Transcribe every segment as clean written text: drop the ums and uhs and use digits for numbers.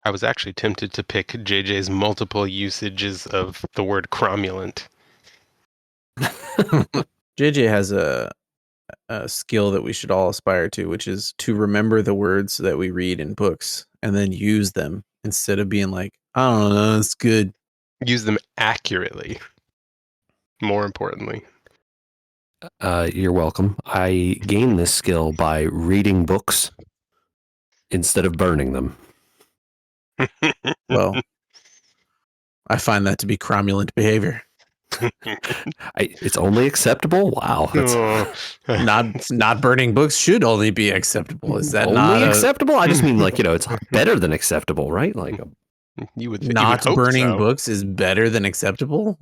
I was actually tempted to pick JJ's multiple usages of the word cromulent. JJ has a skill that we should all aspire to, which is to remember the words that we read in books and then use them instead of being like, I don't know, it's good. Use them accurately. More importantly. You're welcome. I gained this skill by reading books instead of burning them. Well, I find that to be cromulent behavior. It's only acceptable? Wow. Not burning books should only be acceptable. Is that only not acceptable? I just mean it's better than acceptable, right? Like you would not hope burning so. books is better than acceptable.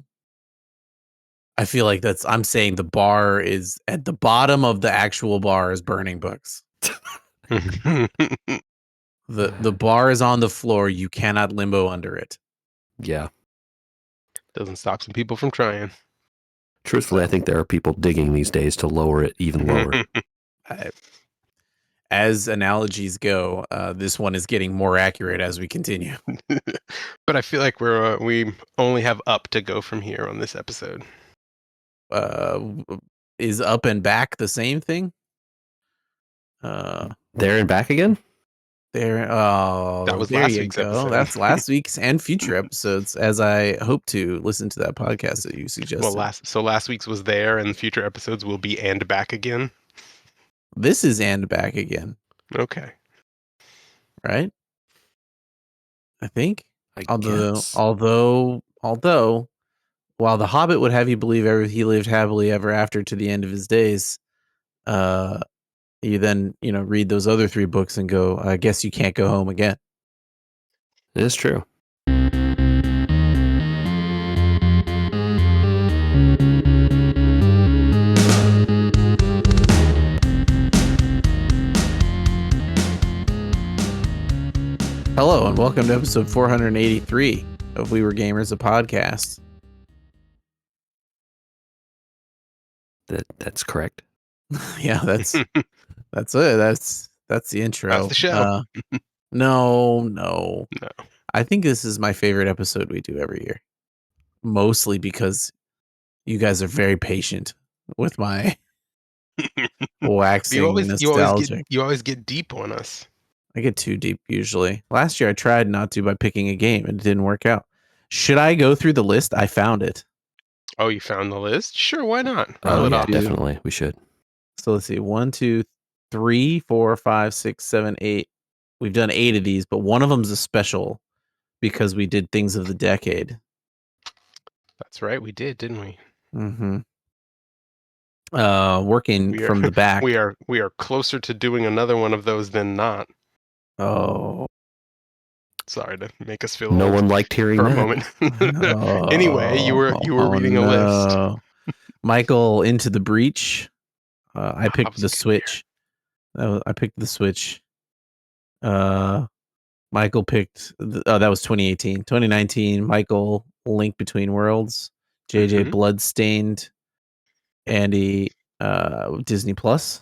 I feel like I'm saying the bar is at the bottom of the actual bar is burning books. The bar is on the floor. You cannot limbo under it. Yeah. Doesn't stop some people from trying. Truthfully, I think there are people digging these days to lower it even lower. As analogies go, this one is getting more accurate as we continue. But I feel like we only have up to go from here on this episode. Is up and back the same thing? There and back again? There. Oh, that was there last you week's go. episode. That's last week's and future episodes. As I hope to listen to that podcast that you suggested. Well, last week's was there, and future episodes will be and back again. This is and back again. Okay. Right. I think. Guess. Although, while the Hobbit would have you believe he lived happily ever after to the end of his days, you then read those other 3 books and go, I guess you can't go home again. It is true. Hello and welcome to episode 483 of We Were Gamers, a podcast. That's correct. Yeah, that's it. That's the intro. That's the show. No. I think this is my favorite episode we do every year. Mostly because you guys are very patient with my waxing nostalgic. You always get deep on us. I get too deep usually. Last year I tried not to by picking a game and it didn't work out. Should I go through the list? I found it. Oh, you found the list? Sure, why not? Oh, yeah, definitely. We should. So let's see. 1, 2, 3, 4, 5, 6, 7, 8. We've done 8 of these, but one of them's a special because we did things of the decade. That's right, we did, didn't we? Mm-hmm. Working from the back. We are closer to doing another one of those than not. Oh. Sorry to make us feel no old one liked hearing for that. a moment. Anyway, you were reading a list. Michael, Into the Breach. I picked the Switch. I picked the Switch. Michael picked that was 2018. 2019, Michael, Link Between Worlds. JJ, Bloodstained. Andy, Disney Plus.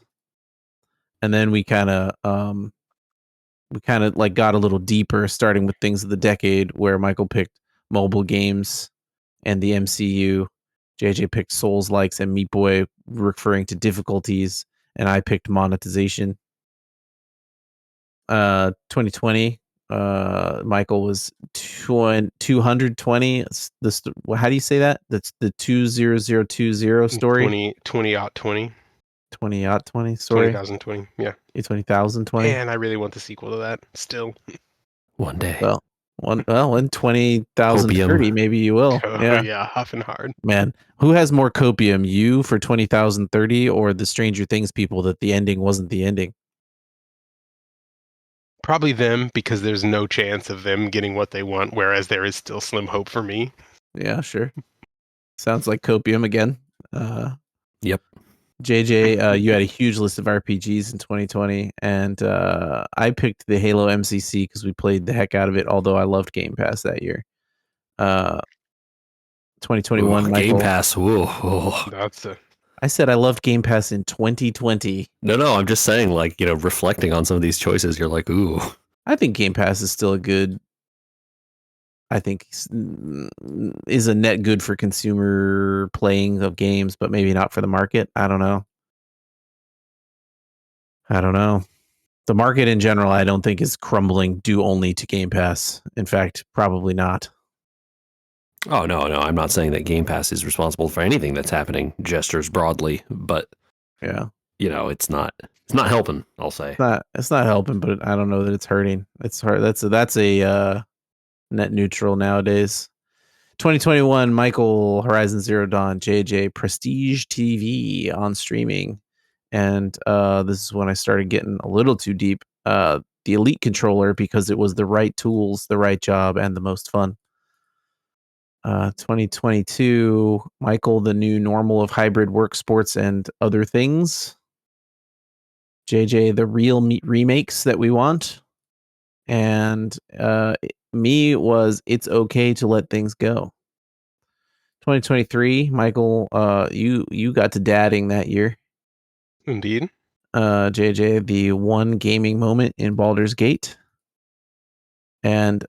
And then we kind of like got a little deeper, starting with things of the decade, where Michael picked mobile games and the MCU. JJ picked Souls likes and Meat Boy, referring to difficulties, and I picked monetization. 2020, Michael was 220. How do you say that? That's the 20020 story. 2020. 2020. Sorry. 20,020. Yeah. 20,020. Man, I really want the sequel to that. Still. One day. Well, in 20,030, maybe you will. Oh, yeah, huffing hard. Man, who has more copium, you for 20,030 or the Stranger Things people that the ending wasn't the ending? Probably them, because there's no chance of them getting what they want, whereas there is still slim hope for me. Yeah, sure. Sounds like copium again. Yep. JJ, you had a huge list of RPGs in 2020, and I picked the Halo MCC because we played the heck out of it, although I loved Game Pass that year. 2021, Ooh, Michael. Game Pass. Ooh. I said I loved Game Pass in 2020. No, I'm just saying, reflecting on some of these choices, you're like, ooh. I think Game Pass is still a good I think is a net good for consumer playing of games, but maybe not for the market. I don't know. The market in general, I don't think is crumbling due only to Game Pass. In fact, probably not. Oh no, I'm not saying that Game Pass is responsible for anything that's happening. Gestures broadly, but Yeah, it's not helping. I'll say. it's not helping, but I don't know that it's hurting. It's hard. That's a net neutral nowadays. 2021, Michael, Horizon Zero Dawn, JJ, Prestige TV on streaming. And this is when I started getting a little too deep. The Elite controller, because it was the right tools, the right job, and the most fun. 2022, Michael, the new normal of hybrid work, sports, and other things. JJ, the real remakes that we want. And me was it's okay to let things go. 2023, Michael, you got to dadding that year. Indeed. JJ, the one gaming moment in Baldur's Gate. And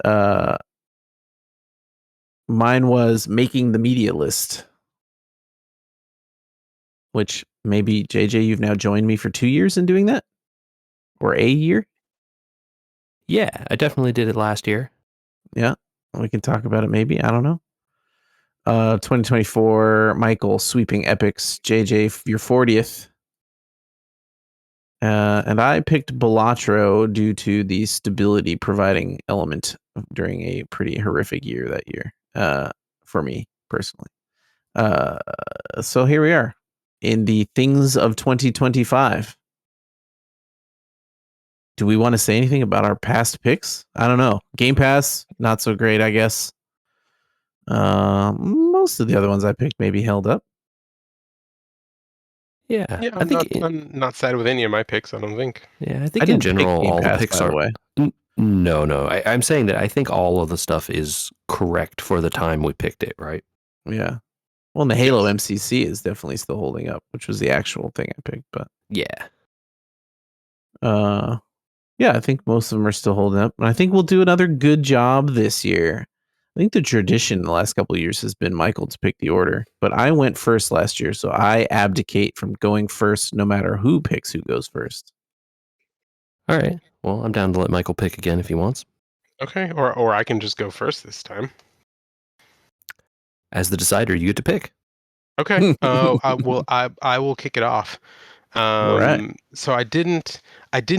mine was making the media list, which maybe JJ, you've now joined me for 2 years in doing that, or a year. Yeah, I definitely did it last year. Yeah, we can talk about it. Maybe, I don't know. 2024, Michael, sweeping epics. JJ, your 40th. And I picked Balatro due to the stability providing element during a pretty horrific year that year, for me personally. So here we are in the things of 2025. Do we want to say anything about our past picks? I don't know. Game Pass, not so great, I guess. Most of the other ones I picked maybe held up. Yeah, Yeah, I think. I'm not sad with any of my picks, I don't think. Yeah, I I think in didn't pick general, Game all the Pass, picks by the are. way. No. I'm saying that I think all of the stuff is correct for the time we picked it, right? Yeah. Well, and the Halo Yes. MCC is definitely still holding up, which was the actual thing I picked. But Yeah. yeah, I think most of them are still holding up. And I think we'll do another good job this year. I think the tradition the last couple of years has been Michael to pick the order, but I went first last year, so I abdicate from going first no matter who picks who goes first. All right. Well, I'm down to let Michael pick again if he wants. Okay, or I can just go first this time. As the decider, you get to pick. Okay. I will kick it off. All right. So I didn't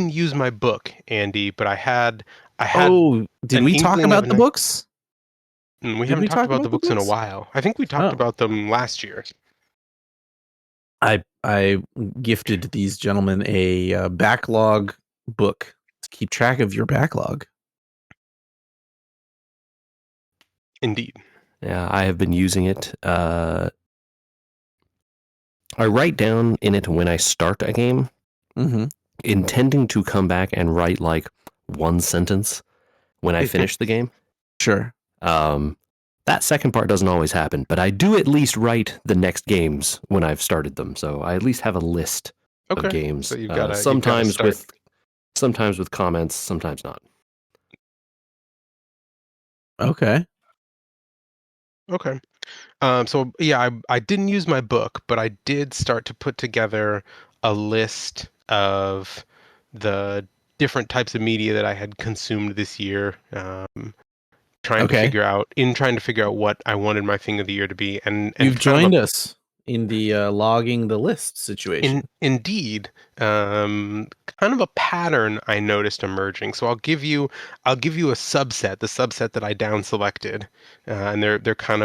use my book, Andy, but I had Oh, did an we talk inkling of about the an. books? We Did haven't we talked talk about the about the books in a books? while. I think we talked Oh, about them last year. I gifted these gentlemen a backlog book to keep track of your backlog. Indeed. Yeah, I have been using it. I write down in it when I start a game, Mm-hmm. intending to come back and write like one sentence when I finish the game. Sure. That second part doesn't always happen, but I do at least write the next games when I've started them. So I at least have a list of Okay. games. So you've got to start. Sometimes with comments, sometimes not. Okay. Okay. So yeah, I didn't use my book, but I did start to put together a list of the different types of media that I had consumed this year. Okay. Trying to figure out what I wanted my thing of the year to be, and You've kind of joined us in the logging the list situation. indeed, kind of a pattern I noticed emerging. So I'll give you a subset, the subset that I down selected, and they're kind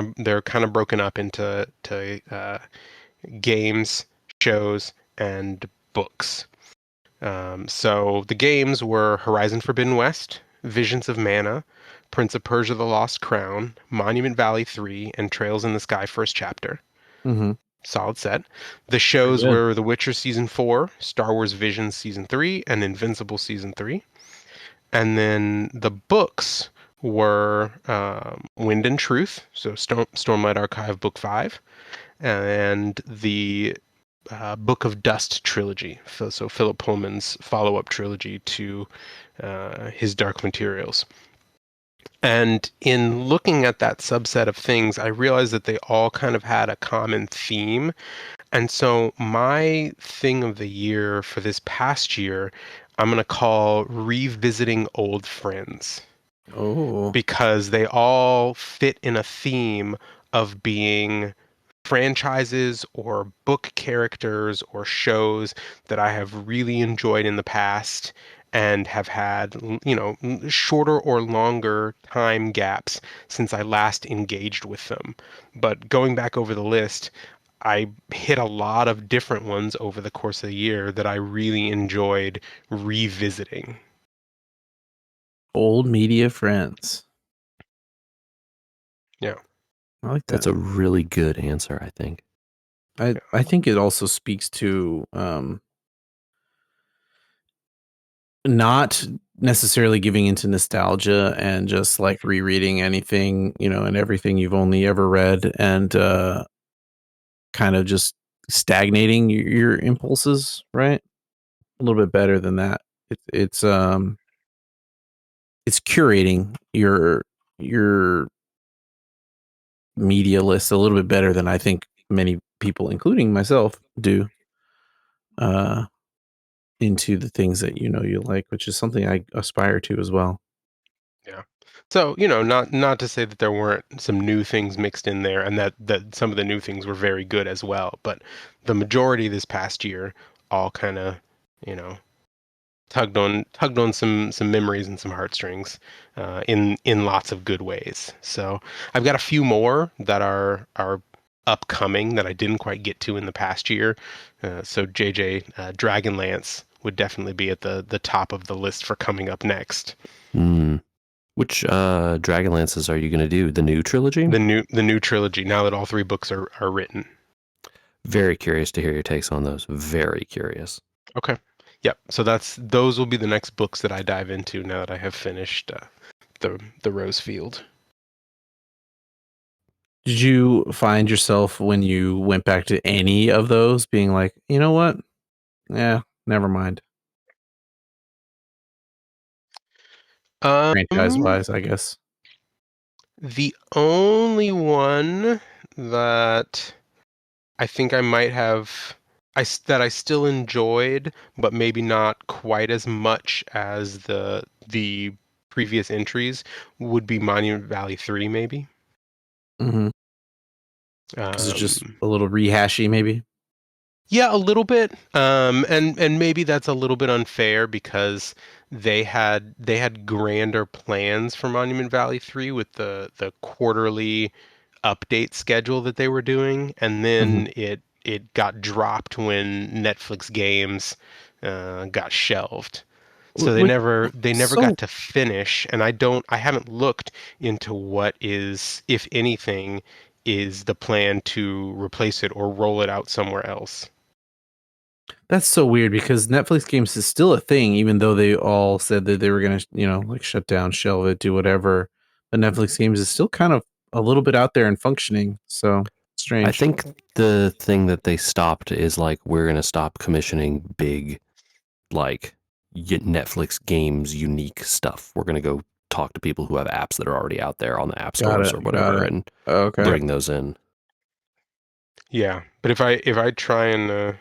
of broken up into games, shows, and books. So the games were Horizon Forbidden West, Visions of Mana, Prince of Persia: The Lost Crown, Monument Valley 3, and Trails in the Sky First Chapter. Mm-hmm. Solid set. The Pretty shows good. were The Witcher Season 4, Star Wars Visions Season 3, and Invincible Season 3. And then the books were Wind and Truth, so Stormlight Archive Book 5, and the Book of Dust trilogy. So Philip Pullman's follow-up trilogy to his Dark Materials. And in looking at that subset of things, I realized that they all kind of had a common theme. And so my thing of the year for this past year, I'm going to call revisiting old friends, Oh, because they all fit in a theme of being franchises or book characters or shows that I have really enjoyed in the past and have had, shorter or longer time gaps since I last engaged with them. But going back over the list, I hit a lot of different ones over the course of the year that I really enjoyed revisiting. old media friends. Yeah. I like that. That's a really good answer, I think. I think it also speaks to not necessarily giving into nostalgia and just like rereading anything, and everything you've only ever read, and kind of just stagnating your impulses, right? A little bit better than that. It's curating your media list a little bit better than I think many people, including myself, do. Uh, into the things that you like, which is something I aspire to as well. Yeah. So, not to say that there weren't some new things mixed in there and that some of the new things were very good as well, but the majority this past year all kind of, you know, tugged on some memories and some heartstrings in lots of good ways. So, I've got a few more that are upcoming that I didn't quite get to in the past year. So JJ Dragonlance would definitely be at the top of the list for coming up next. Mm. Which Dragonlances are you going to do? The new trilogy? The new trilogy, now that all three books are written. Very curious to hear your takes on those. Very curious. Okay. Yep. So those will be the next books that I dive into now that I have finished the Rose Field. Did you find yourself when you went back to any of those being like, you know what? Yeah, never mind. Franchise Um, wise, I guess. the only one that I think I might have that I still enjoyed, but maybe not quite as much as the previous entries would be Monument Valley 3, maybe. Mm-hmm. Is it just Um, a little rehashy, maybe? Yeah, a little bit. And maybe that's a little bit unfair because they had grander plans for Monument Valley 3 with the quarterly update schedule that they were doing, and Mm-hmm. then it got dropped when Netflix games got shelved. So they Which never so got to finish, and I haven't looked into what is, if anything, is the plan to replace it or roll it out somewhere else. that's so weird because Netflix games is still a thing, even though they all said that they were gonna, like shut down, shelve it, do whatever. But Netflix games is still kind of a little bit out there and functioning. So I strange. think the thing that they stopped is like, we're going to stop commissioning big, like, Netflix games unique stuff. We're going to go talk to people who have apps that are already out there on the app Got stores it. or Got whatever it. and Okay. bring those in. Yeah, but if I try and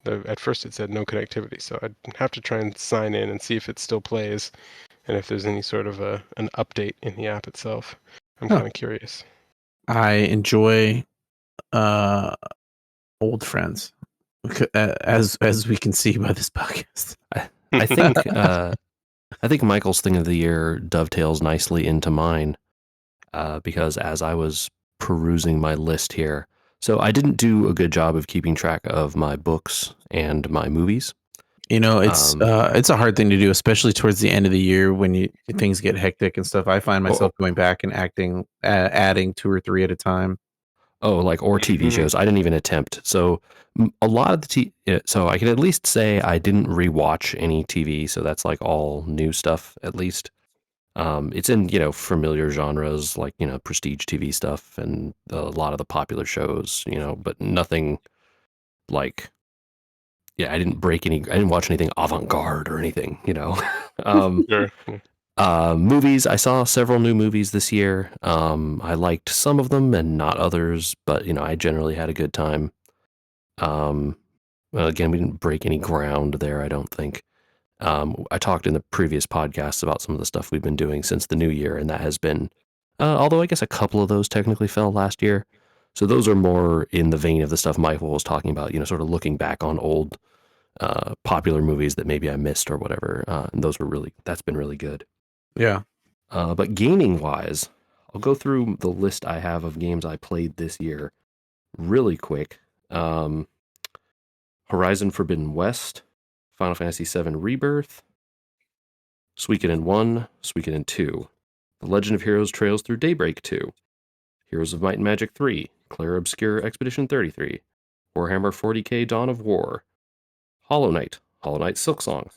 at first it said no connectivity, so I'd have to try and sign in and see if it still plays and if there's any sort of an update in the app itself. I'm Huh. kind of curious. I enjoy uh old friends, as we can see by this podcast. I, I think I think Michael's thing of the year dovetails nicely into mine because as I was perusing my list here, so I didn't do a good job of keeping track of my books and my movies. Um, It's a hard thing to do, especially towards the end of the year when things get hectic and stuff. I find oh, myself going back and adding two or three at a time. like or TV Mhm. shows. I didn't even attempt. So a lot of so I can at least say I didn't rewatch any TV. So that's like all new stuff at least. It's in familiar genres like prestige TV stuff and a lot of the popular shows. But nothing like I didn't watch anything avant garde or anything. um, Sure. Yeah. Movies. I saw several new movies this year. I liked some of them and not others, but I generally had a good time. Well, again, we didn't break any ground there, I don't think. I talked in the previous podcasts about some of the stuff we've been doing since the new year, and that has been, although I guess a couple of those technically fell last year. So those are more in the vein of the stuff Michael was talking about, sort of looking back on old popular movies that maybe I missed or whatever. And that's been really good. Yeah. But gaming wise, I'll go through the list I have of games I played this year really quick. Horizon Forbidden West, Final Fantasy VII Rebirth, Suikoden 1, Suikoden 2, The Legend of Heroes Trails Through Daybreak 2, Heroes of Might and Magic 3, Clair Obscur Expedition 33, Warhammer 40k Dawn of War, Hollow Knight Silksong,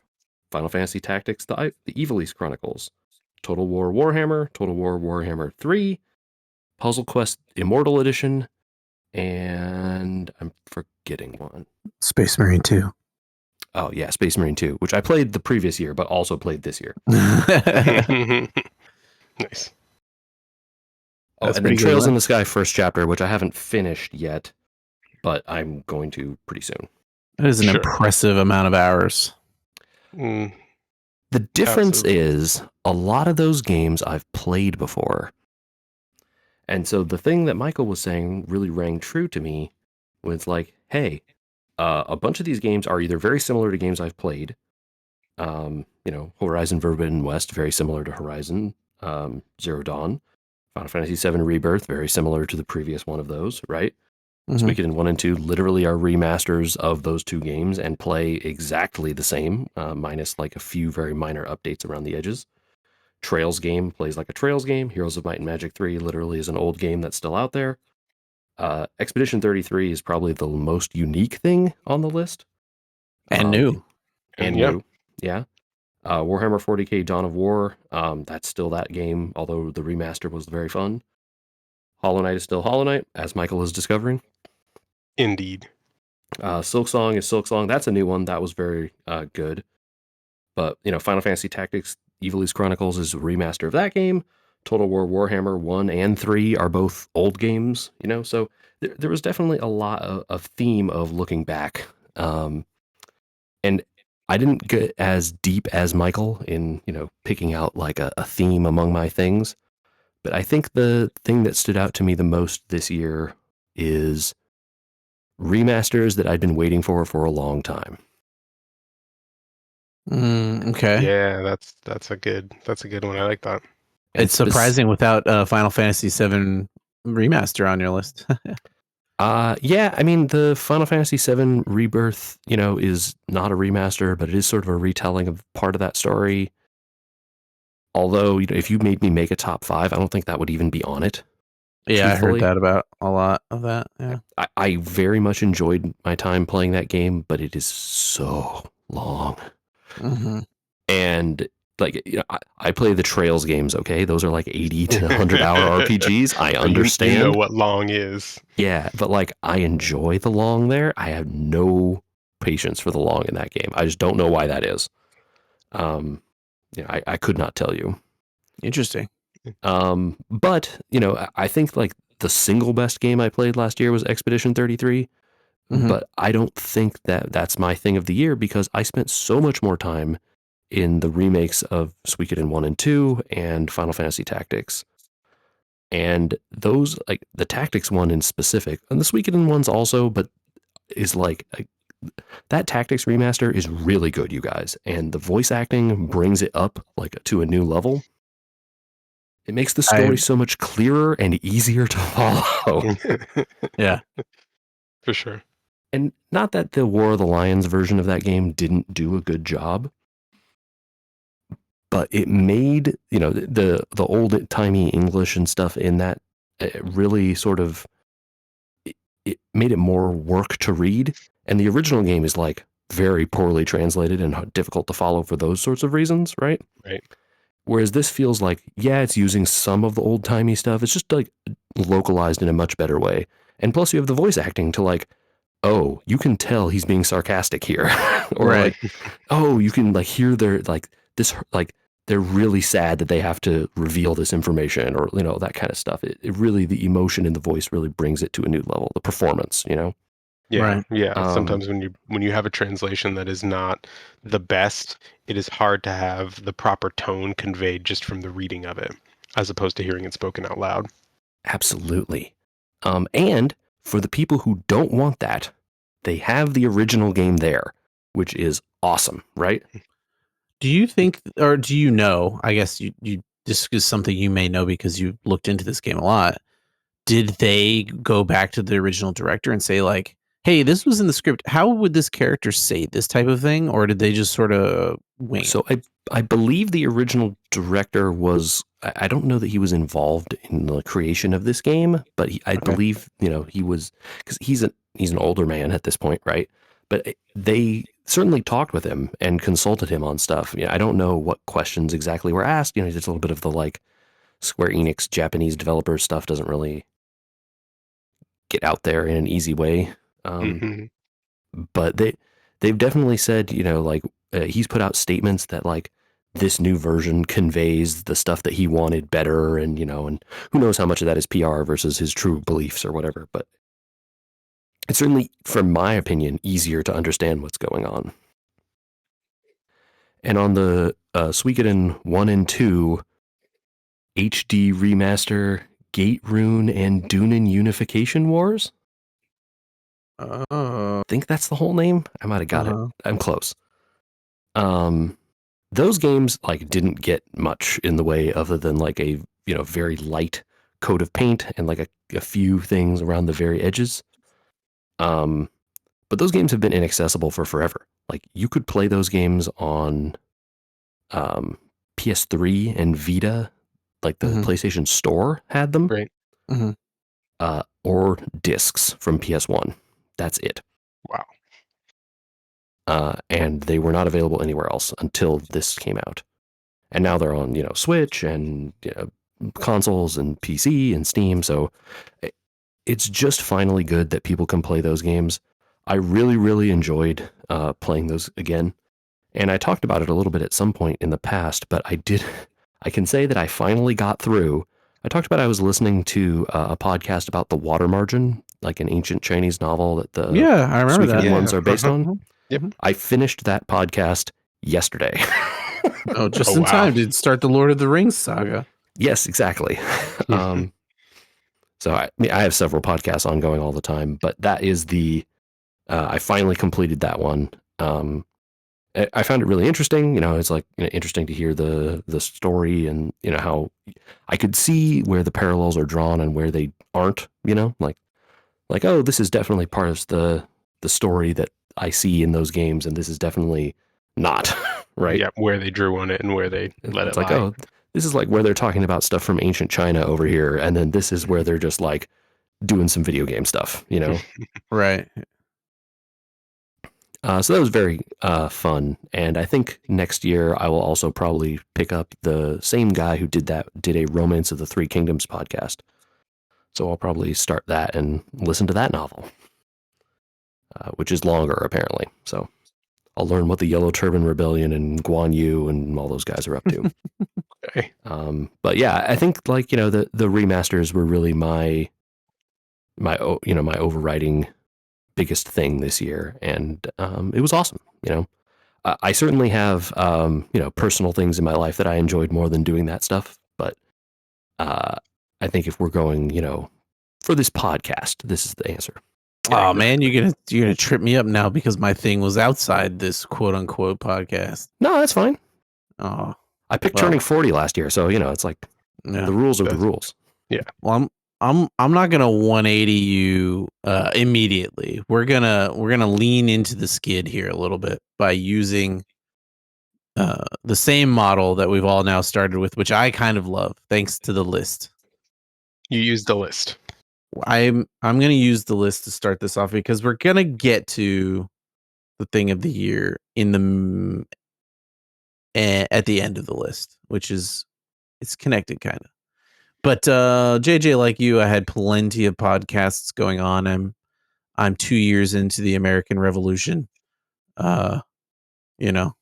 Final Fantasy Tactics The Evilise Chronicles, Total War Warhammer, Total War Warhammer 3, Puzzle Quest Immortal Edition, and I'm forgetting one. Space Marine 2. Oh, yeah, Space Marine 2, which I played the previous year, but also played this year. Nice. Oh, and then Trails in the Sky First Chapter, which I haven't finished yet, but I'm going to pretty soon. That is an impressive amount of hours. The difference is a lot of those games I've played before. And so the thing that Michael was saying really rang true to me was like, hey, a bunch of these games are either very similar to games I've played. Horizon Forbidden West, very similar to Horizon Zero Dawn. Final Fantasy VII Rebirth, very similar to the previous one of those, right? Mm-hmm. Suikoden 1 and 2 literally are remasters of those two games and play exactly the same, minus like a few very minor updates around the edges. Trails game plays like a Trails game. Heroes of Might and Magic 3 literally is an old game that's still out there. Expedition 33 is probably the most unique thing on the list. And new. New, yeah. Warhammer 40k Dawn of War, that's still that game, although the remaster was very fun. Hollow Knight is still Hollow Knight, as Michael is discovering. Indeed. Silksong is Silksong. That's a new one. That was very good. But, Final Fantasy Tactics Evilise Chronicles is a remaster of that game. Total War Warhammer 1 and 3 are both old games, so there was definitely a lot of theme of looking back. And I didn't get as deep as Michael in, picking out like a theme among my things. But I think the thing that stood out to me the most this year is remasters that I'd been waiting for a long time. Okay. Yeah, that's a good one. I like that. It's surprising without Final Fantasy VII Remaster on your list. Yeah, I mean, the Final Fantasy VII Rebirth, is not a remaster, but it is sort of a retelling of part of that story. Although, if you made me make a top 5, I don't think that would even be on it. Yeah, truthfully. I heard that about a lot of that. Yeah, I very much enjoyed my time playing that game, but it is so long. Mm-hmm. And I play the Trails games, okay? Those are like 80 to 100 hour RPGs. I understand. You know what long is. Yeah, but I enjoy the long there. I have no patience for the long in that game. I just don't know why that is. I could not tell you. Interesting. But, I think the single best game I played last year was Expedition 33. Mm-hmm. But I don't think that that's my thing of the year because I spent so much more time in the remakes of Suikoden 1 and 2 and Final Fantasy Tactics. And those, the Tactics one in specific, and the Suikoden ones also, but is that Tactics remaster is really good, you guys. And the voice acting brings it up to a new level. It makes the story so much clearer and easier to follow. Yeah. For sure. And not that the War of the Lions version of that game didn't do a good job, but it made, the old-timey English and stuff in that really sort of, it made it more work to read. And the original game is very poorly translated and difficult to follow for those sorts of reasons, right? Right. Whereas this feels it's using some of the old-timey stuff. It's just localized in a much better way. And plus you have the voice acting to oh, you can tell he's being sarcastic here. Or right. Oh, you can hear their this they're really sad that they have to reveal this information, or that kind of stuff. It really, the emotion in the voice really brings it to a new level. The performance, Yeah, Right. yeah. Sometimes when you have a translation that is not the best, it is hard to have the proper tone conveyed just from the reading of it, as opposed to hearing it spoken out loud. Absolutely. And for the people who don't want that, they have the original game there, which is awesome, right? Do you think, or do you know? I guess this is something you may know because you looked into this game a lot. Did they go back to the original director and say like, "Hey, this was in the script. How would this character say this type of thing?" Or did they just sort of wing it? So I believe the original director was, I don't know that he was involved in the creation of this game, but I Okay. believe he was, because he's an older man at this point, right? But they certainly talked with him and consulted him on stuff. I don't know what questions exactly were asked. It's a little bit of the like Square Enix Japanese developer stuff doesn't really get out there in an easy way. Mm-hmm. But they've definitely said, like he's put out statements that like this new version conveys the stuff that he wanted better, and and who knows how much of that is PR versus his true beliefs or whatever. But it's certainly, from my opinion, easier to understand what's going on. And on the Suikoden 1 and 2 HD remaster, Gate Rune and Dunin Unification Wars. Oh. I think that's the whole name. I might have got it. I'm close. Those games like didn't get much in the way other than like a very light coat of paint and like a few things around the very edges. But those games have been inaccessible for forever. Like you could play those games on PS3 and Vita, like the PlayStation Store had them, Right. or discs from PS1. That's it. Wow. And they were not available anywhere else until this came out. And now they're on, Switch and consoles and PC and Steam. So it's just finally good that people can play those games. I really, really enjoyed playing those again. And I talked about it a little bit at some point in the past, but I can say that I finally got through. I talked about I was listening to a podcast about the Water Margin, like an ancient Chinese novel that the I remember that. Suikoden ones are based on. Yep. I finished that podcast yesterday. Oh, just in time to start the Lord of the Rings saga. Yes, exactly. So I have several podcasts ongoing all the time, but that is I finally completed that one. I found it really interesting. It's like interesting to hear the story, and how I could see where the parallels are drawn and where they aren't. Like oh, this is definitely part of the story that I see in those games, and this is definitely not. Right? Yeah, where they drew on it and where they let it It's like, lie. oh, this is like where they're talking about stuff from ancient China over here, and then this is where they're just like doing some video game stuff, Right. So that was very fun, and I think next year I will also probably pick up the same guy who did a Romance of the Three Kingdoms podcast. So I'll probably start that and listen to that novel, which is longer apparently. So I'll learn what the Yellow Turban Rebellion and Guan Yu and all those guys are up to. Okay. But yeah, I think like the remasters were really my overriding biggest thing this year, and it was awesome. I certainly have personal things in my life that I enjoyed more than doing that stuff, but I think if we're going for this podcast, this is the answer. Oh man, you're gonna trip me up now because my thing was outside this quote unquote podcast. No, that's fine. Oh, I picked turning 40 last year, so it's like the rules are the rules. Yeah. Well, I'm not gonna 180 you immediately. We're gonna lean into the skid here a little bit by using the same model that we've all now started with, which I kind of love, thanks to the list. You used the list. I'm gonna use the list to start this off because we're gonna get to the thing of the year in the at the end of the list, which is it's connected kind of. But JJ, like you, I had plenty of podcasts going on. I'm 2 years into the American Revolution. Oh, cool.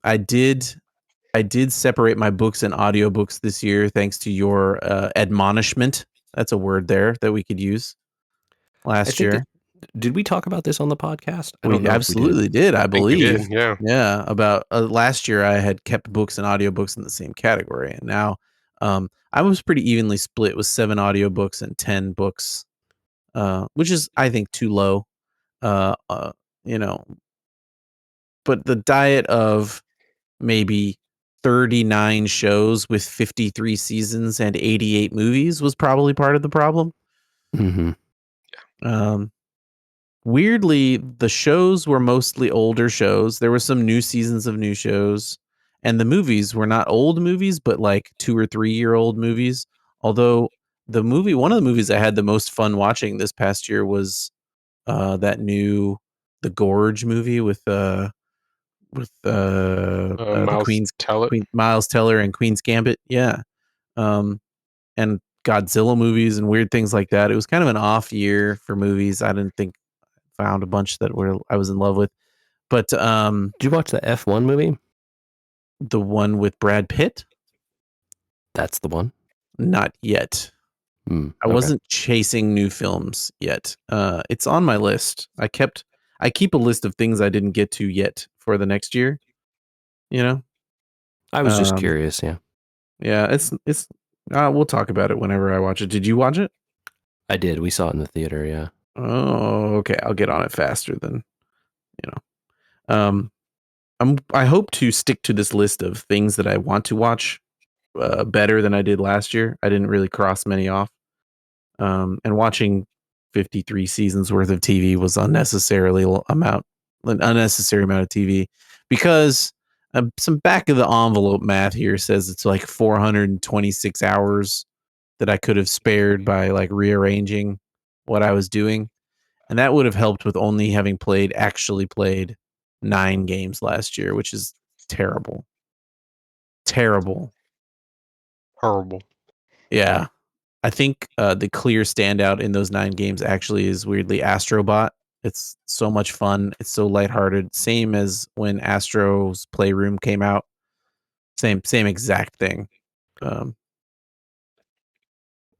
I did I did separate my books and audiobooks this year thanks to your admonishment. That's a word there that we could use I last think year. that, did we talk about this on the podcast? I don't We know if we did. absolutely did, I think we did. believe. Yeah. Yeah, about last year I had kept books and audiobooks in the same category, and now I was pretty evenly split with 7 audiobooks and 10 books, which is I think too low. Uh, uh, you know, but the diet of maybe 39 shows with 53 seasons and 88 movies was probably part of the problem. Mm-hmm. Um, Weirdly, the shows were mostly older shows. There were some new seasons of new shows, and the movies were not old movies, but like 2 or 3 year old movies. Although one of the movies I had the most fun watching this past year was that new The Gorge movie with the Miles Teller. Queen Miles Teller and Queen's Gambit. Yeah. Um, and Godzilla movies and weird things like that. It was kind of an off year for movies. I didn't think found a bunch that I was in love with. But Did you watch the F1 movie? the one with Brad Pitt, That's the one. not yet. I Okay. wasn't chasing new films yet. It's on my list. I keep a list of things I didn't get to yet for the next year. You know? I was just Um, curious. Yeah, Yeah, it's we'll talk about it whenever I watch it. Did you watch it? I did. We saw it in the theater. Yeah. Oh, okay. I'll get on it faster than, you know. I hope to stick to this list of things that I want to watch better than I did last year. I didn't really cross many off. And watching 53 seasons worth of TV was an unnecessary amount of TV because some back of the envelope math here says it's like 426 hours that I could have spared by like rearranging what I was doing. And that would have helped with only having actually played 9 games last year, which is terrible. Terrible. Horrible. Yeah. I think the clear standout in those 9 games actually is weirdly Astrobot. It's so much fun. It's so lighthearted. Same as when Astro's Playroom came out. Same exact thing. Um,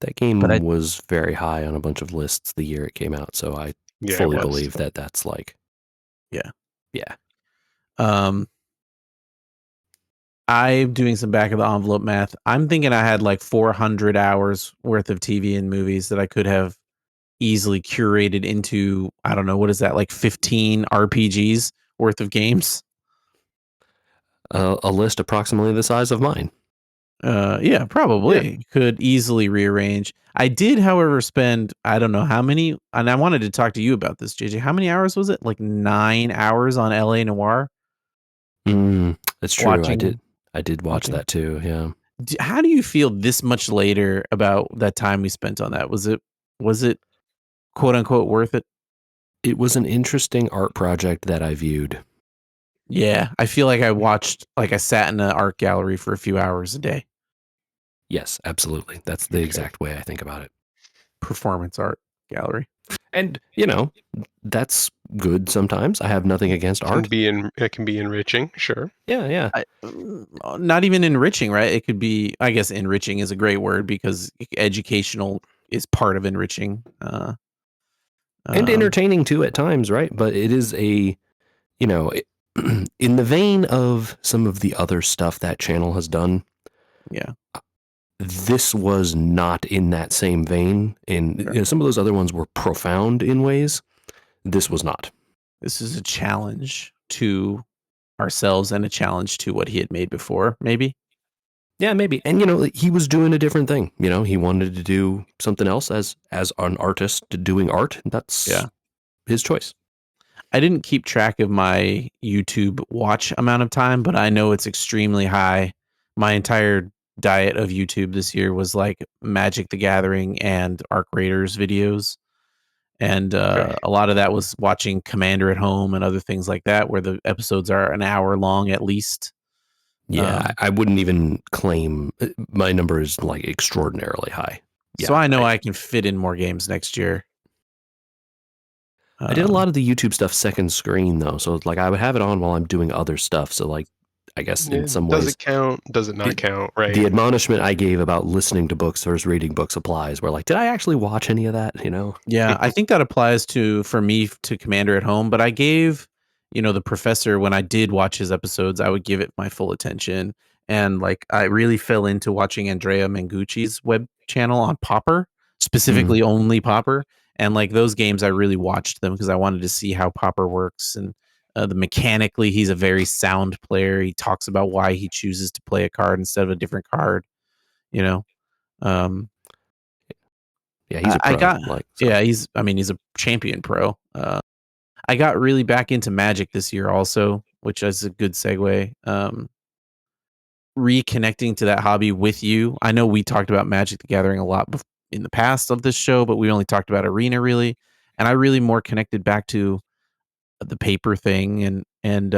That but game was very high on a bunch of lists the year it came out, so I Yeah, fully it was. believe that that's like, yeah. yeah. Um, I'm doing some back of the envelope math. I'm thinking I had like 400 hours worth of TV and movies that I could have easily curated into, I don't know, what is that, like 15 RPGs worth of games? A list approximately the size of mine. Yeah, probably could easily rearrange. I did, however, spend I don't know how many, and I wanted to talk to you about this, JJ. How many hours was it? Like 9 hours on LA Noire That's true. watching. I did watch that too. Yeah. How do you feel this much later about that time we spent on that? Was it quote unquote worth it? It was an interesting art project that I viewed. Yeah, I feel like I sat in an art gallery for a few hours a day. Yes, absolutely. That's the exact way I think about it. Performance art gallery. And, that's good sometimes. I have nothing against art. It can be enriching, sure. Yeah. Not even enriching, right? It could be, I guess enriching is a great word because educational is part of enriching. And entertaining too at times, right? But it is in the vein of some of the other stuff that channel has done. Yeah. This was not in that same vein. And some of those other ones were profound in ways. This was not. This is a challenge to ourselves and a challenge to what he had made before, maybe. Yeah, maybe. And he was doing a different thing. He wanted to do something else as an artist doing art. That's his choice. I didn't keep track of my YouTube watch amount of time, but I know it's extremely high. My entire diet of YouTube this year was like Magic the Gathering and Arc Raiders videos. And a lot of that was watching Commander at Home and other things like that, where the episodes are an hour long at least. Yeah, I wouldn't even claim my number is like extraordinarily high. Yeah, so I know I can fit in more games next year. I did a lot of the YouTube stuff second screen though, so like I would have it on while I'm doing other stuff. So like I guess in some Does ways, it count? Does it not count? Right. the admonishment I gave about listening to books versus reading books applies. Where like, did I actually watch any of that? You know? Yeah, I think that applies for me to Commander at Home, but I gave, the professor when I did watch his episodes, I would give it my full attention. And like I really fell into watching Andrea Mangucci's web channel on Popper, Mm. specifically only Popper. And like those games I really watched them because I wanted to see how Popper works and the mechanically he's a very sound player. He talks about why he chooses to play a card instead of a different card, you know. Um Yeah, he's a I pro. got Like, so yeah, he's a champion pro. I got really back into Magic this year also, which is a good segue. Reconnecting to that hobby with you. I know we talked about Magic the Gathering a lot in the past of this show, but we only talked about Arena really, and I really more connected back to the paper thing and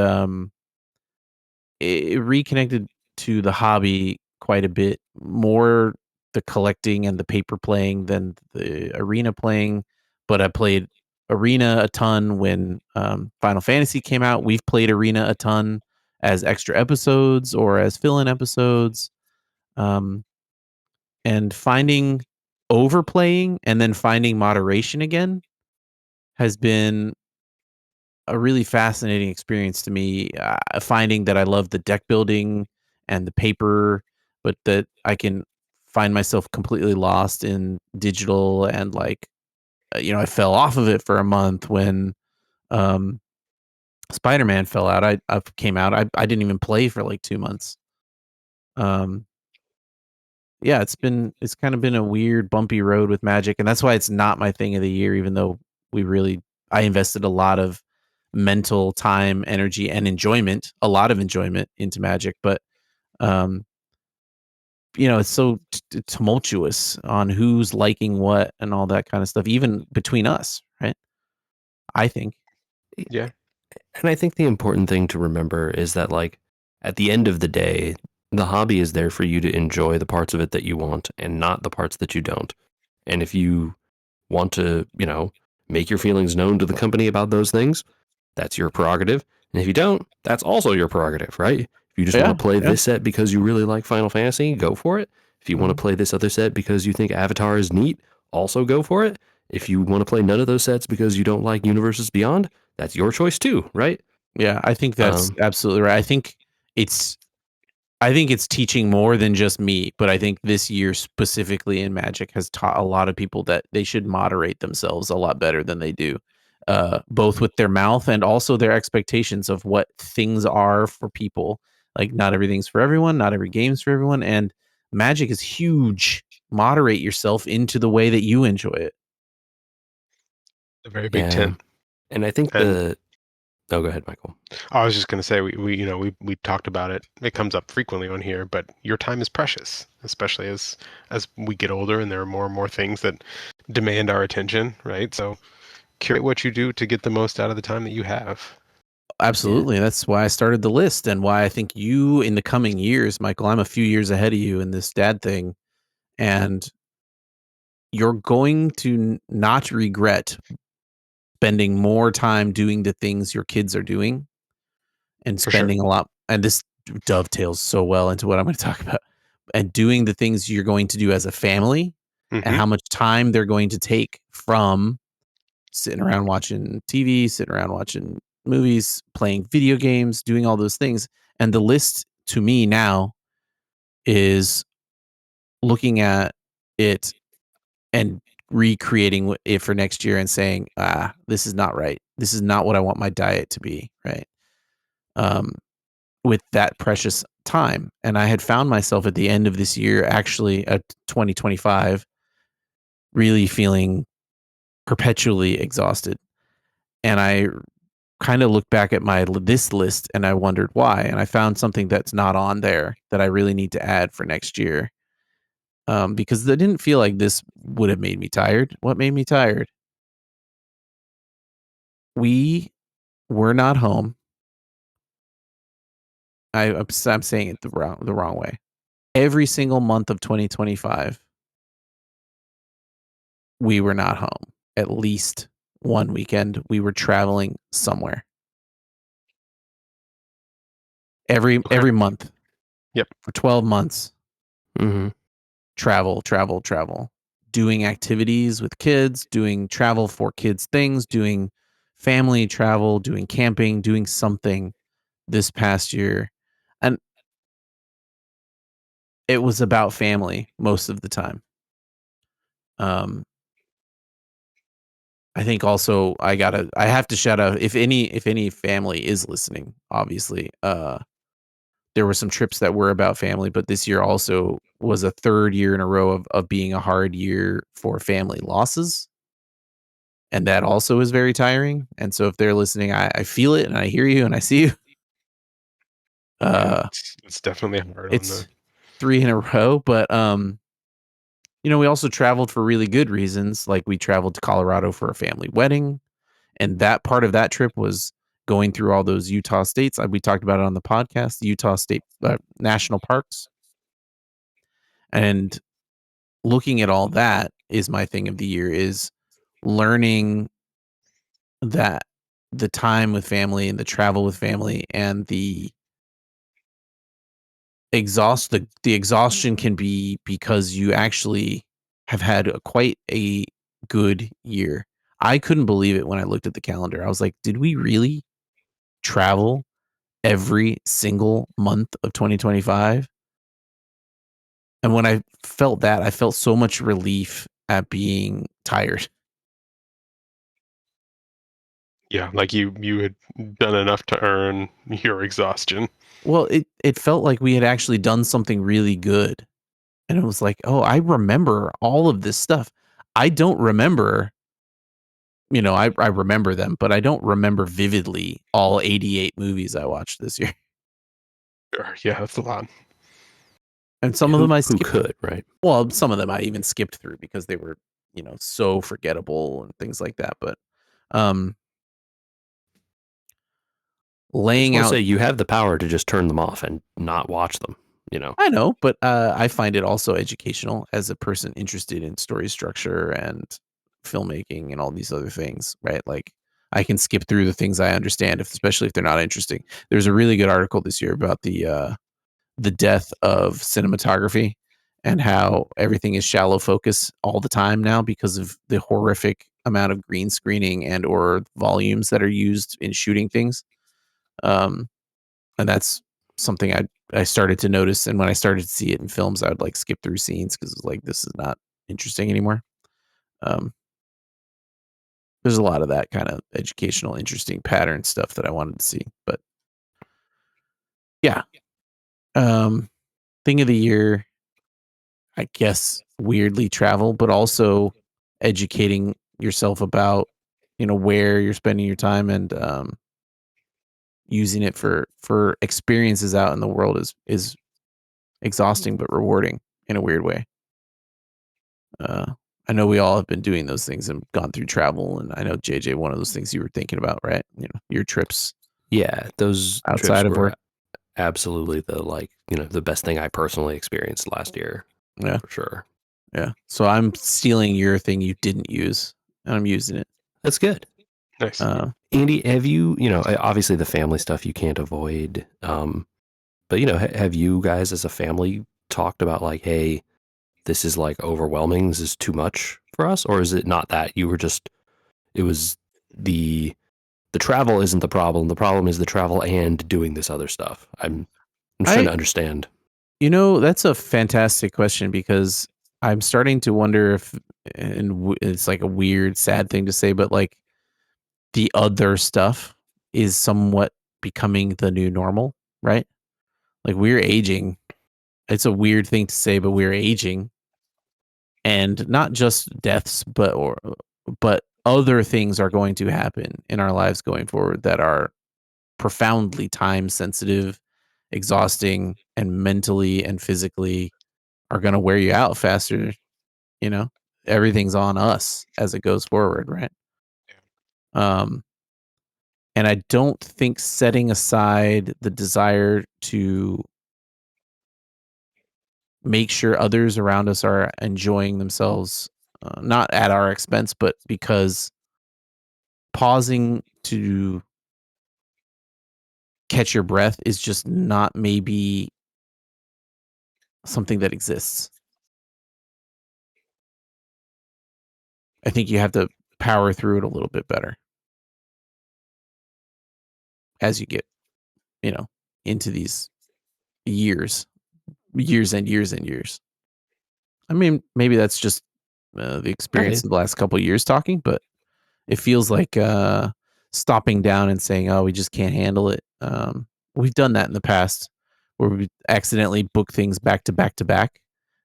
it reconnected to the hobby quite a bit more, the collecting and the paper playing than the arena playing. But I played arena a ton when Final Fantasy came out. We've played arena a ton as extra episodes or as fill-in episodes, um, and finding overplaying and then finding moderation again has been a really fascinating experience to me, finding that I love the deck building and the paper, but that I can find myself completely lost in digital and like, I fell off of it for a month when um, Spider-Man fell out. I came out. I didn't even play for like 2 months. Um, yeah, it's kind of been a weird bumpy road with Magic, and that's why it's not my thing of the year. Even though I invested a lot of mental time, energy, and enjoyment, a lot of enjoyment into Magic, but um, it's so tumultuous on who's liking what and all that kind of stuff, even between us, right? I think. Yeah. and I think the important thing to remember is that, like, at the end of the day, the hobby is there for you to enjoy the parts of it that you want and not the parts that you don't. And if you want to, make your feelings known to the company about those things, that's your prerogative. And if you don't, that's also your prerogative, right? If you just want Yeah, to play yeah. this set because you really like Final Fantasy, go for it. If you want to Mhm. play this other set because you think Avatar is neat, also go for it. If you want to play none of those sets because you don't like Universes Beyond, that's your choice too, right? Yeah, I think that's Um, absolutely right. It's I think it's teaching more than just me, but I think this year specifically in Magic has taught a lot of people that they should moderate themselves a lot better than they do, both with their mouth and also their expectations of what things are for people. Like, not everything's for everyone, not every game's for everyone, and Magic is huge. Moderate yourself into the way that you enjoy it. A very big yeah. tent. And I think And oh, go ahead, Michael. I was just going to say, we talked about it. It comes up frequently on here, but your time is precious, especially as we get older and there are more and more things that demand our attention, right? So curate what you do to get the most out of the time that you have. Yeah. Absolutely. That's why I started the list and why I think you in the coming years, Michael, I'm a few years ahead of you in this dad thing. And you're going to not regret spending more time doing the things your kids are doing and For sure. spending a lot. And this dovetails so well into what I'm going to talk about, and doing the things you're going to do as a family and Hmm. how much time they're going to take from sitting around watching TV, sitting around watching movies, playing video games, doing all those things. And the list to me now is looking at it and recreating it for next year and saying, this is not right. This is not what I want my diet to be, right? Um, with that precious time. And I had found myself at the end of this year, actually at 2025, really feeling perpetually exhausted. And I kind of looked back at this list and I wondered why. And I found something that's not on there that I really need to add for next year. Because I didn't feel like this would have made me tired. What made me tired? We were not home. I'm saying it the wrong way. Every single month of 2025, we were not home. At least one weekend, we were traveling somewhere. every Okay. month. Yep. For 12 months. Mm-hmm. Travel, doing activities with kids, doing travel for kids things, doing family travel, doing camping, doing something this past year. And it was about family most of the time. I think also I have to shout out if any family is listening, obviously. There were some trips that were about family, but this year also was a third year in a row of being a hard year for family losses. And that also is very tiring. And so if they're listening, I feel it and I hear you and I see you. Yeah, Uh, it's definitely hard on the. it's 3 in a row, but we also traveled for really good reasons. Like we traveled to Colorado for a family wedding, and that part of that trip was going through all those Utah states. We talked about it on the podcast, the Utah state national parks, and looking at all that is my thing of the year is learning that the time with family and the travel with family and the exhaustion can be because you actually have had quite a good year. I couldn't believe it when I looked at the calendar. I was like, did we really travel every single month of 2025? And when I felt that, I felt so much relief at being tired. Yeah, like you had done enough to earn your exhaustion. Well, it felt like we had actually done something really good. And it was like, oh, I remember all of this stuff. I don't remember, I remember them, but I don't remember vividly all 88 movies I watched this year. Sure, yeah, that's a lot. And some of them Who I who skipped. could, right? Well, some of them I even skipped through because they were, so forgettable and things like that. But um I just laying want to out say you have the power to just turn them off and not watch them. You know. I know, but I find it also educational as a person interested in story structure and filmmaking and all these other things, right? Like I can skip through the things I understand, especially if they're not interesting. There's a really good article this year about the death of cinematography and how everything is shallow focus all the time now because of the horrific amount of green screening and or volumes that are used in shooting things. Um, and that's something I started to notice, and when I started to see it in films, I would like skip through scenes because it's like this is not interesting anymore. Um, there's a lot of that kind of educational, interesting pattern stuff that I wanted to see, but yeah. Um, thing of the year, I guess, weirdly travel, but also educating yourself about where you're spending your time and using it for experiences out in the world is exhausting but rewarding in a weird way. Uh, I know we all have been doing those things and gone through travel, and I know JJ, one of those things you were thinking about, right? Your trips Yeah, those trips outside of were work. absolutely the best thing I personally experienced last year Yeah, for sure. yeah. So I'm stealing your thing you didn't use, and I'm using it. That's good. Nice. Andy, have obviously the family stuff you can't avoid. But have you guys as a family talked about like, hey, this is like overwhelming. This is too much for us, or is it not that it was the travel isn't the problem. The problem is the travel and doing this other stuff. I'm just trying I, to understand. that's a fantastic question because I'm starting to wonder if, and it's like a weird, sad thing to say, but like the other stuff is somewhat becoming the new normal, right? Like we're aging. It's a weird thing to say, but we're aging, and not just deaths, but other things are going to happen in our lives going forward that are profoundly time sensitive, exhausting, and mentally and physically are going to wear you out faster. You know, everything's on us as it goes forward, right? Um, and I don't think setting aside the desire to make sure others around us are enjoying themselves, not at our expense, but because pausing to catch your breath is just not maybe something that exists. I think you have to power through it a little bit better as you get, into these years and years and years. I mean, maybe that's just the experience of the last couple of years talking, but it feels like stopping down and saying, "Oh, we just can't handle it." We've done that in the past, where we accidentally book things back to back to back,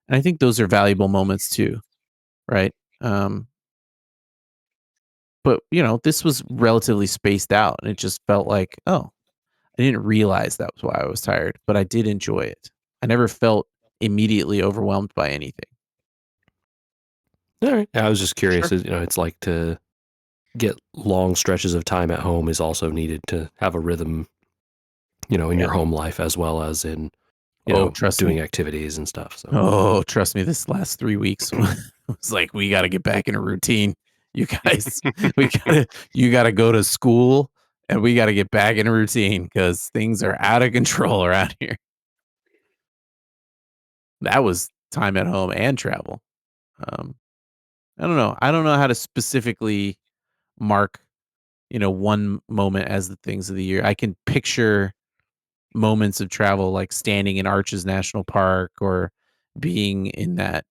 and I think those are valuable moments too, right? But this was relatively spaced out, and it just felt like, oh, I didn't realize that was why I was tired, but I did enjoy it. I never felt immediately overwhelmed by anything. All right. I was just curious. Sure. It's like to get long stretches of time at home is also needed to have a rhythm, in Yeah. your home life as well as in, Trust me. doing activities and stuff. So, Oh, trust me, this last 3 weeks was like, we gotta get back in a routine. You guys, you gotta go to school, and we gotta get back in a routine because things are out of control around here. That was time at home and travel. Um, I don't know. I don't know how to specifically mark, one moment as the things of the year. I can picture moments of travel like standing in Arches National Park or being in that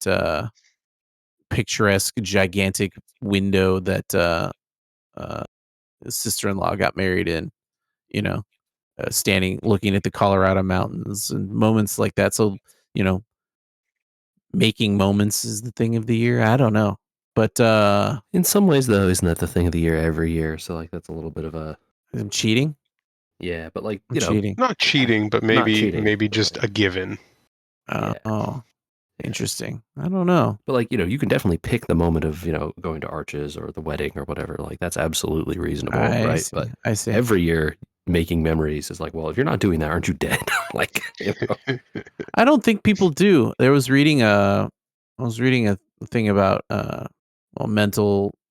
picturesque, gigantic window that uh, his sister-in-law got married in. You know, standing looking at the Colorado mountains and moments like that. So, you know, making moments is the thing of the year. I don't know, but in some ways, though, isn't that the thing of the year every year? So, like, that's a little bit of a I'm cheating. yeah, but like, I'm cheating. Not cheating, but not maybe cheating, but just like, a given. yeah. Oh, Yeah. interesting. I don't know. But like, you can definitely pick the moment of, going to Arches or the wedding or whatever. Like that's absolutely reasonable, I right? see. But I see. every year making memories is like, well, if you're not doing that, aren't you dead? Like, I don't think people do. I was reading a thing about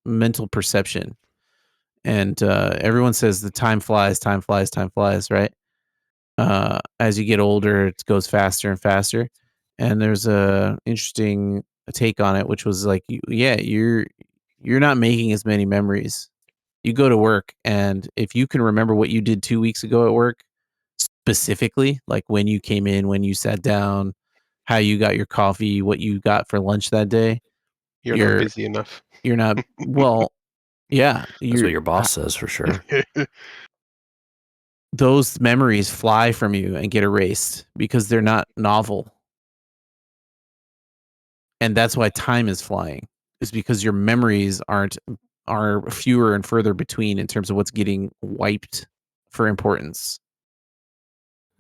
mental perception, and everyone says the time flies, right? As you get older, it goes faster and faster. And there's a interesting take on it, which was like, you're not making as many memories. You go to work, and if you can remember what you did 2 weeks ago at work, specifically, like when you came in, when you sat down, how you got your coffee, what you got for lunch that day, You're not you're busy enough. you're not well, yeah, that's what you're your boss says for sure. those memories fly from you and get erased because they're not novel. And that's why time is flying, is because your memories are fewer and further between in terms of what's getting wiped for importance.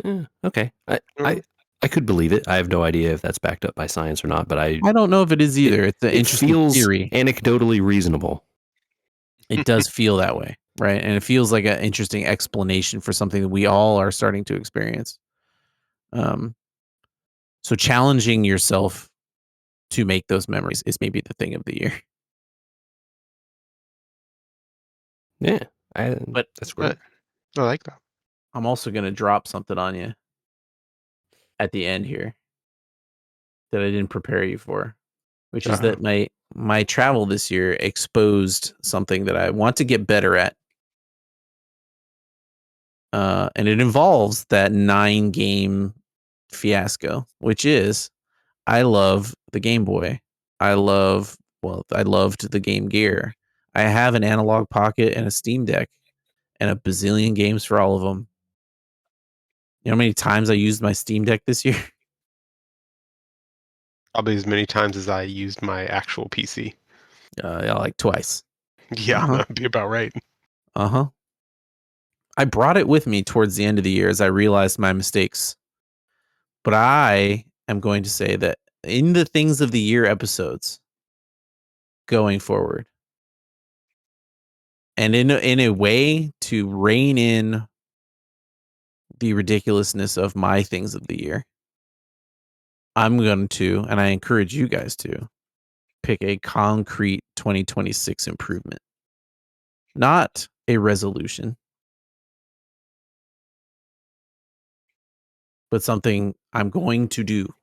Yeah, okay. I, Mm. I I could believe it. I have no idea if that's backed up by science or not, but I don't know if it is it either. It's an it interesting feels theory. anecdotally reasonable. It does feel that way, right? And it feels like an interesting explanation for something that we all are starting to experience. Um, so challenging yourself to make those memories is maybe the thing of the year. Yeah, But that's I great. like that. I'm also going to drop something on you at the end here that I didn't prepare you for, which is Uh, that my travel this year exposed something that I want to get better at. And it involves that 9-game fiasco, which is I love the Game Boy. I loved the Game Gear. I have an analog pocket and a Steam Deck and a bazillion games for all of them. You know how many times I used my Steam Deck this year? Probably as many times as I used my actual PC. Yeah, like twice. Yeah, Uh-huh. that'd be about right. Uh-huh. I brought it with me towards the end of the year as I realized my mistakes. But I am going to say that in the things of the year episodes going forward, and in a way to rein in the ridiculousness of my things of the year, I'm going to, and I encourage you guys to, pick a concrete 2026 improvement, not a resolution, but something I'm going to do.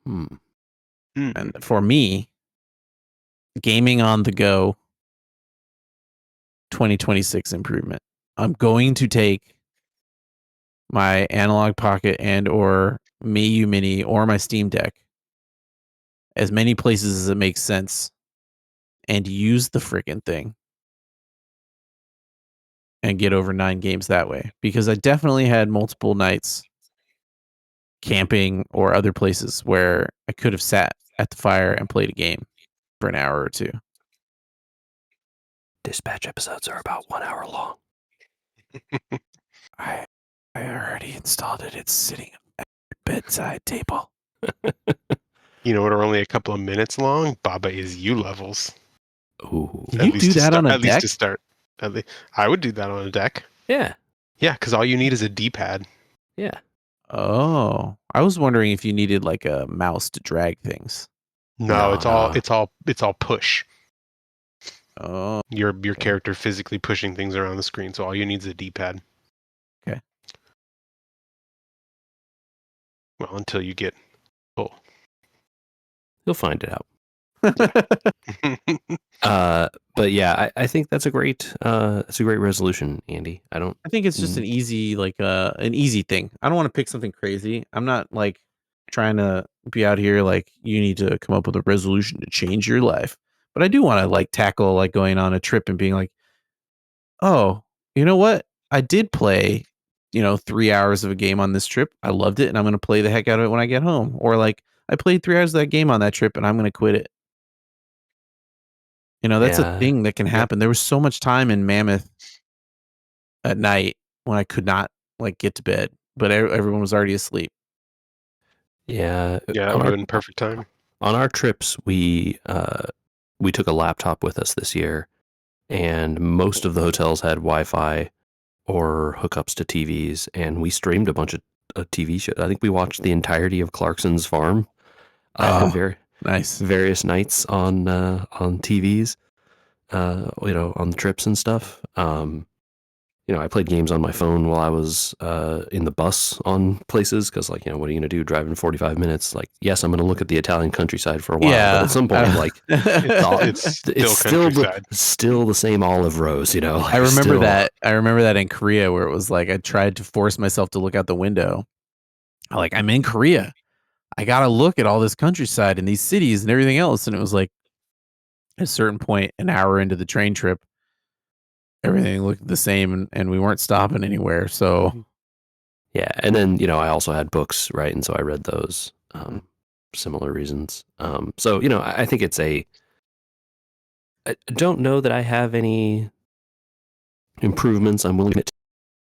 And for me, gaming on the go 2026 improvement. I'm going to take my Analog Pocket and or Meiyu Mini or my Steam Deck as many places as it makes sense and use the freaking thing and get over 9 games that way, because I definitely had multiple nights camping or other places where I could have sat at the fire and played a game for an hour or two. Dispatch episodes are about 1 hour long. I already installed it. It's sitting at your bedside table. You know what are only a couple of minutes long? Baba is you levels. Ooh. You do that on a at least deck? to start. I would do that on a deck. Yeah. Yeah, because all you need is a D-pad. Yeah. Oh, I was wondering if you needed like a mouse to drag things. No, No, it's all push. Oh, Your character physically pushing things around the screen, so all you need is a D-pad. okay. Well, until you get full. you'll find it out. But yeah, I think that's a great resolution, Andy. I think it's just an easy an easy thing. I don't want to pick something crazy. I'm not like trying to be out here like you need to come up with a resolution to change your life. But I do want to like tackle like going on a trip and being like, "Oh, you know what? I did play, 3 hours of a game on this trip. I loved it and I'm going to play the heck out of it when I get home." Or like I played 3 hours of that game on that trip and I'm going to quit it. That's a Yeah. thing that can Yeah. happen. There was so much time in Mammoth at night when I could not like get to bed, but everyone was already asleep. Yeah. Yeah, that would have been perfect time. On our trips, we took a laptop with us this year, and most of the hotels had Wi-Fi or hookups to TVs, and we streamed a bunch of TV shows. I think we watched the entirety of Clarkson's Farm. Nice. Various nights on TVs, on the trips and stuff. I played games on my phone while I was in the bus on places because, what are you going to do driving 45 minutes? Like, yes, I'm going to look at the Italian countryside for a while, but at some point, it's still the same olive rows, I remember that. I remember that in Korea where it was like I tried to force myself to look out the window. I'm in Korea. I got to look at all this countryside and these cities and everything else. And it was like at a certain point, an hour into the train trip, everything looked the same and we weren't stopping anywhere. So yeah. And then, I also had books, right? And so I read those, similar reasons. So, I think I don't know that I have any improvements I'm willing to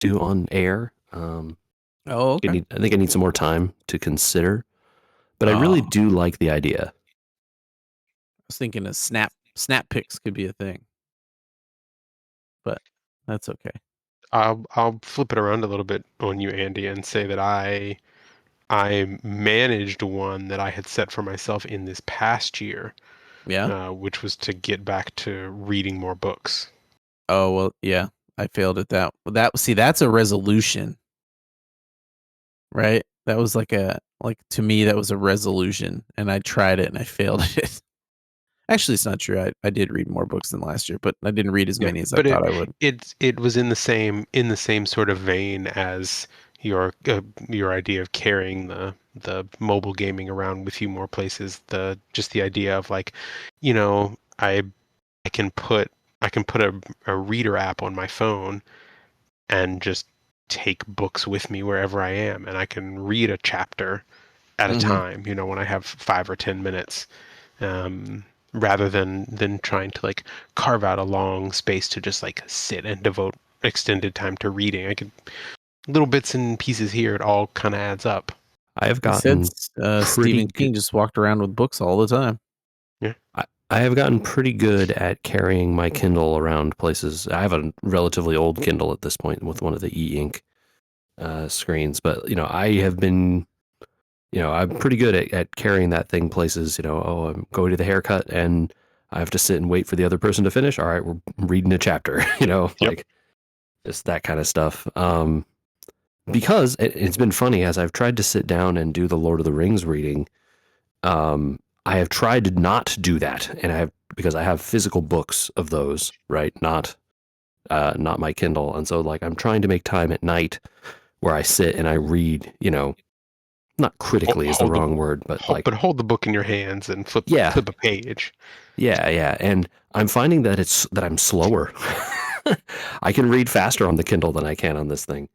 do on air. okay. I think I need some more time to consider, but I really do like the idea. I was thinking a snap picks could be a thing, but that's okay. I'll flip it around a little bit on you, Andy, and say that I managed one that I had set for myself in this past year. Yeah. Which was to get back to reading more books. Oh, well, yeah. I failed at that. That's a resolution. Right? That was to me that was a resolution and I tried it and I failed at it. Actually, it's not true. I did read more books than last year, but I didn't read as many as I thought I would. It was in the same sort of vein as your idea of carrying the mobile gaming around with you more places. Just the idea of like, I can put a reader app on my phone and just take books with me wherever I am, and I can read a chapter at a time. When I have 5 or 10 minutes. Rather than trying to like carve out a long space to just like sit and devote extended time to reading. I could little bits and pieces here. It all kind of adds up. I have gotten Stephen King just walked around with books all the time. Yeah, I have gotten pretty good at carrying my Kindle around places. I have a relatively old Kindle at this point with one of the e-ink screens, but I have been. I'm pretty good at carrying that thing places, I'm going to the haircut and I have to sit and wait for the other person to finish. All right, we're reading a chapter, Yep. like just that kind of stuff. because it's been funny as I've tried to sit down and do the Lord of the Rings reading. I have tried to not do that, and because I have physical books of those, right? Not my Kindle, and so like I'm trying to make time at night where I sit and I read. Not critically is the wrong word, but hold the book in your hands and flip a page. Yeah, and I'm finding that I'm slower. I can read faster on the Kindle than I can on this thing.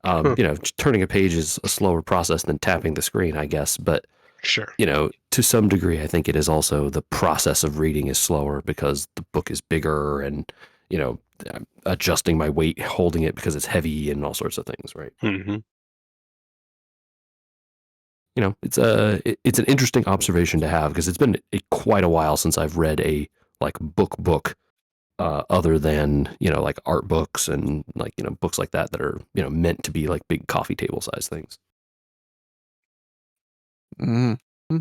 Turning a page is a slower process than tapping the screen, I guess. But sure, to some degree, I think it is also the process of reading is slower because the book is bigger, and I'm adjusting my weight holding it because it's heavy and all sorts of things, right? Mm-hmm. It's an interesting observation to have because it's been quite a while since I've read a like book. Other than like art books and like books like that are meant to be like big coffee table size things. Mm-hmm.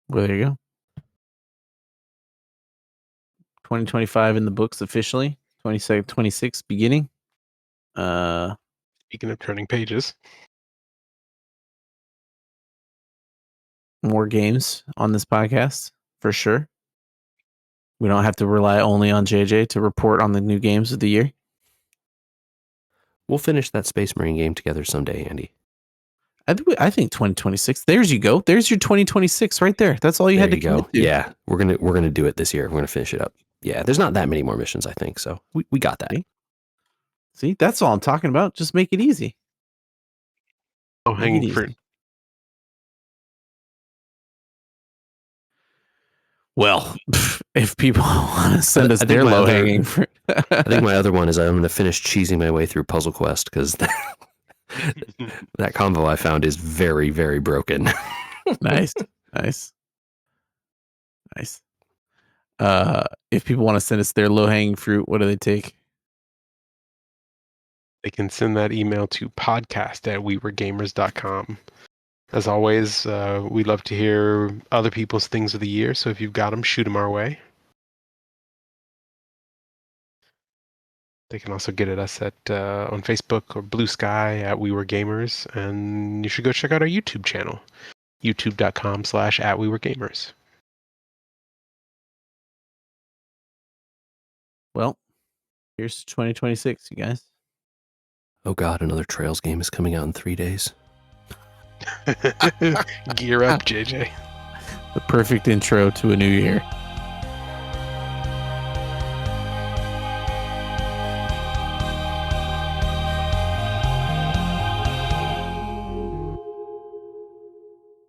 Well, there you go. 2025 in the books officially. 26 beginning. Speaking of turning pages, more games on this podcast for sure. We don't have to rely only on JJ to report on the new games of the year. We'll finish that Space Marine game together someday, Andy. I think 2026. There's you go. There's your 2026 right there. That's all you had to commit to. Yeah, we're gonna do it this year. We're gonna finish it up. Yeah, there's not that many more missions, I think. So we got that. See, that's all I'm talking about. Just make it easy. Oh, hanging fruit. Well, if people want to send us their low hanging fruit, I think my other one is I'm going to finish cheesing my way through Puzzle Quest because that combo I found is very, very broken. Nice. If people want to send us their low hanging fruit, what do they take? They can send that email to podcast@weweregamers.com. As always, we love to hear other people's things of the year. So if you've got them, shoot them our way. They can also get at us at on Facebook or Blue Sky at We Were Gamers, and you should go check out our YouTube channel, youtube.com/@weweregamers. Well, here's 2026, you guys. Oh God, another Trails game is coming out in 3 days. Gear up, JJ. The perfect intro to a new year.